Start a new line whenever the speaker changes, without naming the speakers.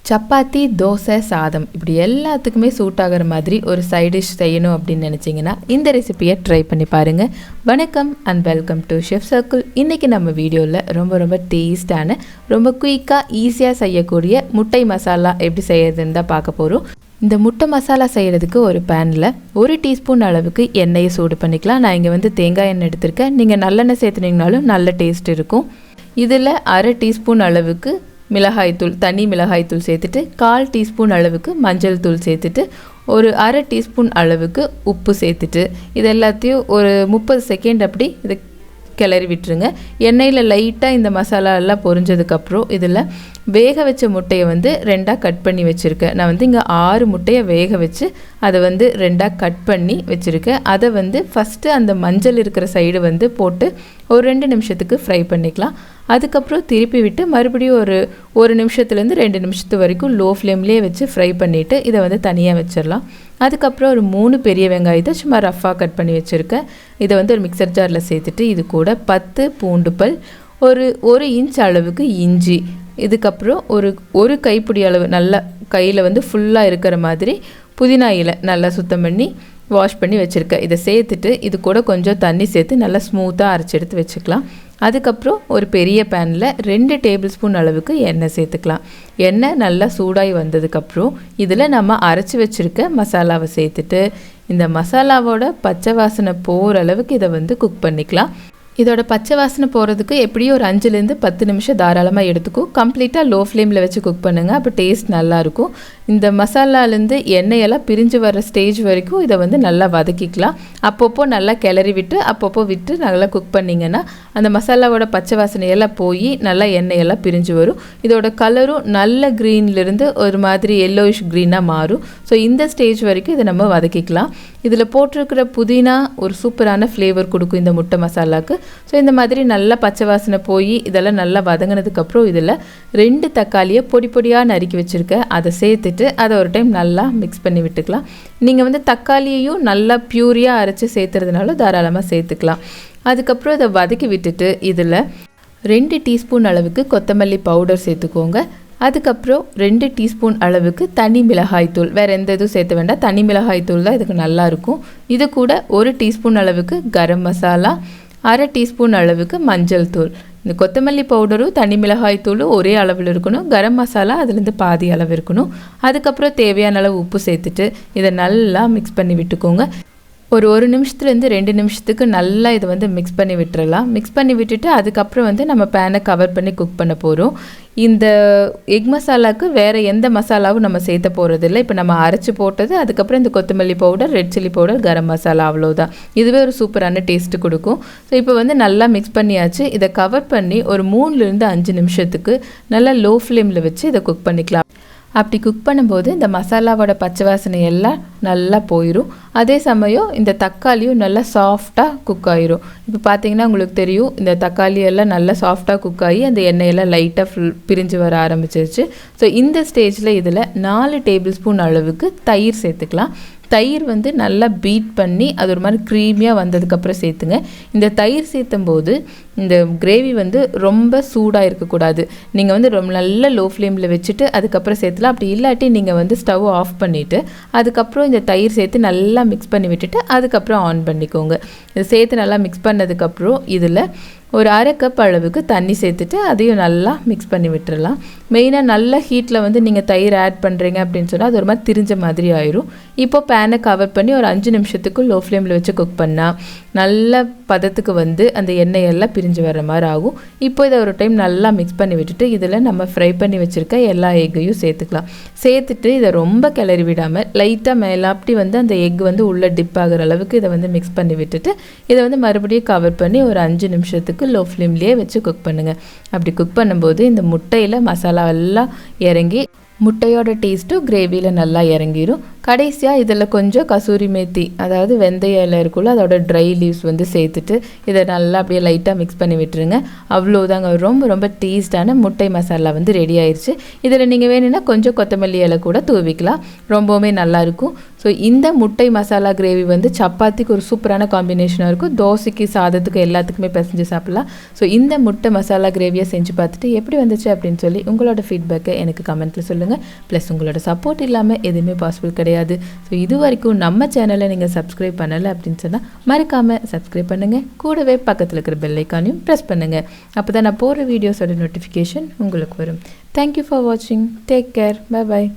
சப்பாத்தி, தோசை, சாதம் இப்படி எல்லாத்துக்குமே சூட் ஆகிற மாதிரி ஒரு சைட் டிஷ் செய்யணும் அப்படின்னு நினச்சிங்கன்னா இந்த ரெசிபியை ட்ரை பண்ணி பாருங்கள். வணக்கம் and welcome to chef circle. இன்றைக்கி நம்ம வீடியோவில் ரொம்ப டேஸ்டான, ரொம்ப குயிக்காக ஈஸியாக செய்யக்கூடிய முட்டை மசாலா எப்படி செய்யறதுன்னு தான் பார்க்க போகிறோம். இந்த முட்டை மசாலா செய்கிறதுக்கு ஒரு பேனில் 1 டீஸ்பூன் அளவுக்கு எண்ணெயை சூடு பண்ணிக்கலாம். நான் இங்கே தேங்காய் எண்ணெய் எடுத்திருக்கேன். நீங்கள் நல்லெண்ணெய் சேர்த்துனீங்கனாலும் நல்ல டேஸ்ட் இருக்கும். இதில் 1/2 டீஸ்பூன் அளவுக்கு மிளகாய்த்தூள், தனி மிளகாய்த்தூள் சேர்த்துட்டு 1/4 டீஸ்பூன் அளவுக்கு மஞ்சள் தூள் சேர்த்துட்டு ஒரு 1/2 டீஸ்பூன் அளவுக்கு உப்பு சேர்த்துட்டு இது எல்லாத்தையும் ஒரு 30 செகண்ட் அப்படி இதை கிளறி விட்டுருங்க. எண்ணெயில் லைட்டாக இந்த மசாலா எல்லாம் பொரிஞ்சதுக்கப்புறம் இதில் வேக வச்ச முட்டையை 2ஆக கட் பண்ணி வச்சுருக்கேன். நான் இங்கே 6 முட்டையை வேக வச்சு அதை 2ஆக கட் பண்ணி வச்சுருக்கேன். அதை ஃபஸ்ட்டு அந்த மஞ்சள் இருக்கிற சைடு போட்டு ஒரு 2 நிமிஷத்துக்கு ஃப்ரை பண்ணிக்கலாம். அதுக்கப்புறம் திருப்பி விட்டு மறுபடியும் ஒரு நிமிஷத்துலேருந்து 2 நிமிஷத்து வரைக்கும் லோ ஃப்ளேம்லேயே வச்சு ஃப்ரை பண்ணிவிட்டு இதை தனியாக வச்சிடலாம். அதுக்கப்புறம் ஒரு 3 பெரிய வெங்காயத்தை சும்மா ரஃப்பாக கட் பண்ணி வச்சுருக்கேன். இதை ஒரு மிக்சர் ஜாரில் சேர்த்துட்டு இது கூட 10 பூண்டு பல், ஒரு இன்ச் அளவுக்கு இஞ்சி, இதுக்கப்புறம் ஒரு கைப்பிடி அளவு நல்லா கையில் ஃபுல்லாக இருக்கிற மாதிரி புதினா இலை நல்லா சுத்தம் பண்ணி வாஷ் பண்ணி வச்சுருக்கேன். இதை சேர்த்துட்டு இது கூட கொஞ்சம் தண்ணி சேர்த்து நல்லா ஸ்மூத்தாக அரைச்சி எடுத்து வச்சுக்கலாம். அதுக்கப்புறம் ஒரு பெரிய பேனில் 2 டேபிள் ஸ்பூன் அளவுக்கு எண்ணெய் சேர்த்துக்கலாம். எண்ணெய் நல்லா சூடாகி வந்ததுக்கப்புறம் இதில் நம்ம அரைச்சி வச்சுருக்க மசாலாவை சேர்த்துட்டு இந்த மசாலாவோட பச்சை வாசனை போகிற அளவுக்கு இதை குக் பண்ணிக்கலாம். இதோட பச்சை வாசனை போகிறதுக்கு எப்படியும் ஒரு 5லேருந்து 10 நிமிஷம் தாராளமாக எடுத்துக்கும். கம்ப்ளீட்டாக லோ ஃப்ளேமில் வச்சு குக் பண்ணுங்கள், அப்போ டேஸ்ட் நல்லாயிருக்கும். இந்த மசாலாலேருந்து எண்ணெயெல்லாம் பிரிஞ்சு வர ஸ்டேஜ் வரைக்கும் இதை நல்லா வதக்கிக்கலாம். அப்பப்போ நல்லா கிளறி விட்டு அப்பப்போ விட்டு நல்லா குக் பண்ணிங்கன்னா அந்த மசாலாவோட பச்சை வாசனையெல்லாம் போய் நல்லா எண்ணெயெல்லாம் பிரிஞ்சு வரும். இதோட கலரும் நல்ல க்ரீன்லேருந்து ஒரு மாதிரி எல்லோயிஷ் க்ரீனாக மாறும். ஸோ இந்த ஸ்டேஜ் வரைக்கும் இதை நம்ம வதக்கிக்கலாம். இதில் போட்டிருக்கிற புதினா ஒரு சூப்பரான ஃப்ளேவர் கொடுக்கும் இந்த முட்டை மசாலாவுக்கு. ஸோ இந்த மாதிரி நல்லா பச்சை வாசனை போய் இதெல்லாம் நல்லா வதங்கினதுக்கப்புறம் இதில் 2 தக்காளியை பொடியாக நறுக்கி வச்சுருக்கேன். அதை சேர்த்துட்டு அதை ஒரு டைம் நல்லா மிக்ஸ் பண்ணி விட்டுக்கலாம். நீங்கள் தக்காளியையும் நல்லா பியூரியாக அரைச்சி சேர்த்துறதுனால தாராளமாக சேர்த்துக்கலாம். அதுக்கப்புறம் இதை வதக்கி விட்டுட்டு இதில் 2 டீஸ்பூன் அளவுக்கு கொத்தமல்லி பவுடர் சேர்த்துக்கோங்க. அதுக்கப்புறம் 2 டீஸ்பூன் அளவுக்கு தனி மிளகாய்த்தூள், வேறு எந்த இதுவும் சேர்த்த வேண்டாம், தனி மிளகாய்த்தூள் தான் இதுக்கு நல்லாயிருக்கும். இது கூட 1 டீஸ்பூன் அளவுக்கு கரம் மசாலா, 1/2 டீஸ்பூன் அளவுக்கு மஞ்சள் தூள். இந்த கொத்தமல்லி பவுடரும் தனி மிளகாய் தூளும் ஒரே அளவில் இருக்கணும். கரம் மசாலா அதுலேருந்து பாதி அளவு இருக்கணும். அதுக்கப்புறம் தேவையான அளவு உப்பு சேர்த்துட்டு இதை நல்லா மிக்ஸ் பண்ணி விட்டுக்கோங்க. ஒரு நிமிஷத்துலேருந்து 2 நிமிஷத்துக்கு நல்லா இதை மிக்ஸ் பண்ணி விட்டுறலாம். மிக்ஸ் பண்ணி விட்டுட்டு அதுக்கப்புறம் நம்ம பேனை கவர் பண்ணி குக் பண்ண போகிறோம். இந்த எக் மசாலாவுக்கு வேறு எந்த மசாலாவும் நம்ம சேர்த்த போகிறதில்ல. இப்போ நம்ம அரைச்சி போட்டது, அதுக்கப்புறம் இந்த கொத்தமல்லி powder, red chilli powder, garam masala, அவ்வளோதான். இதுவே ஒரு சூப்பரான டேஸ்ட்டு கொடுக்கும். ஸோ இப்போ நல்லா மிக்ஸ் பண்ணியாச்சு. இதை கவர் பண்ணி ஒரு 3லேருந்து 5 நிமிஷத்துக்கு நல்லா லோ ஃப்ளேமில் வச்சு இதை குக் பண்ணிக்கலாம். அப்படி குக் பண்ணும்போது இந்த மசாலாவோட பச்சை வாசனை எல்லாம் நல்லா போயிடும். அதே சமயம் இந்த தக்காளியும் நல்லா சாஃப்டாக குக் ஆயிரும். இப்போ பார்த்தீங்கன்னா உங்களுக்கு தெரியும், இந்த தக்காளி எல்லாம் நல்லா சாஃப்டாக குக் ஆகி அந்த எண்ணெயெல்லாம் லைட்டாக பிரிஞ்சு வர ஆரம்பிச்சிருச்சு. ஸோ இந்த ஸ்டேஜில் இதில் 4 டேபிள் ஸ்பூன் அளவுக்கு தயிர் சேர்த்துக்கலாம். தயிர் நல்லா பீட் பண்ணி அது ஒரு மாதிரி க்ரீமியாக வந்ததுக்கப்புறம் சேர்த்துங்க. இந்த தயிர் சேர்த்தும் போது இந்த கிரேவி ரொம்ப சூடாக இருக்கக்கூடாது. நீங்கள் ரொம்ப நல்ல லோ ஃப்ளேமில் வச்சுட்டு அதுக்கப்புறம் சேர்த்துலாம். அப்படி இல்லாட்டி நீங்கள் ஸ்டவ் ஆஃப் பண்ணிவிட்டு அதுக்கப்புறம் இந்த தயிர் சேர்த்து நல்லா மிக்ஸ் பண்ணி விட்டுட்டு அதுக்கப்புறம் ஆன் பண்ணிக்கோங்க. இதை சேர்த்து நல்லா மிக்ஸ் பண்ணதுக்கப்புறம் இதில் ஒரு 1/2 கப் அளவுக்கு தண்ணி சேர்த்துட்டு அதையும் நல்லா மிக்ஸ் பண்ணி விட்டுறலாம். மெயினாக நல்ல ஹீட்டில் நீங்கள் தயிர் ஆட் பண்ணுறீங்க அப்படின்னு சொன்னால் அது ஒரு மாதிரி திரிஞ்ச மாதிரி ஆயிரும். இப்போ பேனை கவர் பண்ணி ஒரு 5 நிமிஷத்துக்கு லோ ஃப்ளேமில் வச்சு குக் பண்ணால் நல்ல பதத்துக்கு அந்த எண்ணெயெல்லாம் பிரிஞ்சு வர்ற மாதிரி ஆகும். இப்போ இதை ஒரு டைம் நல்லா மிக்ஸ் பண்ணி விட்டுட்டு இதில் நம்ம ஃப்ரை பண்ணி வச்சுருக்க எல்லா எக்கையும் சேர்த்துக்கலாம். சேர்த்துட்டு இதை ரொம்ப கிளறி விடாமல் லைட்டாக மேலாப்படி அந்த எக் உள்ளே டிப் ஆகிற அளவுக்கு இதை மிக்ஸ் பண்ணி விட்டுட்டு இதை மறுபடியும் கவர் பண்ணி ஒரு 5 நிமிஷத்துக்கு லோ ஃப்ளேம்லேயே வச்சு குக் பண்ணுங்கள். அப்படி குக் பண்ணும்போது இந்த முட்டையில் மசாலா எல்லாம் இறங்கி முட்டையோட டேஸ்ட்டும் கிரேவியில் நல்லா இறங்கிடும். கடைசியாக இதில் கொஞ்சம் கசூரி மேத்தி, அதாவது வெந்தய இலை இருக்குள்ள அதோட ட்ரை லீவ்ஸ் சேர்த்துட்டு இதை நல்லா அப்படியே லைட்டாக மிக்ஸ் பண்ணி விட்டுருங்க. அவ்வளோதாங்க, ரொம்ப டேஸ்டான முட்டை மசாலா ரெடி ஆயிடுச்சு. இதில் நீங்கள் வேணும்னா கொஞ்சம் கொத்தமல்லி இலை கூட தூவிக்கலாம், ரொம்பவுமே நல்லாயிருக்கும். ஸோ இந்த முட்டை மசாலா கிரேவி வந்து சப்பாத்திக்கு ஒரு சூப்பரான காம்பினேஷனாக இருக்கும். தோசைக்கு, சாதத்துக்கு எல்லாத்துக்குமே பிசைஞ்சு சாப்பிட்லாம். ஸோ இந்த முட்டை மசாலா கிரேவியை செஞ்சு பார்த்துட்டு எப்படி வந்துச்சு அப்படின்னு சொல்லி உங்களோட ஃபீட்பேக்கை எனக்கு கமெண்ட்டில் சொல்லுங்கள். ப்ளஸ் உங்களோட சப்போர்ட் இல்லாமல் எதுவுமே பாசிபிள் கிடையாது. ஸோ இது வரைக்கும் நம்ம சேனலை நீங்கள் சப்ஸ்கிரைப் பண்ணலை அப்படின்னு சொன்னால் மறக்காமல் சப்ஸ்கிரைப் பண்ணுங்கள். கூடவே பக்கத்தில் இருக்கிற பெல் ஐக்கானையும் ப்ரெஸ் பண்ணுங்கள். அப்போ தான் நான் போகிற வீடியோஸோட நோட்டிஃபிகேஷன் உங்களுக்கு வரும். தேங்க்யூ ஃபார் வாட்சிங். Take care. Bye bye.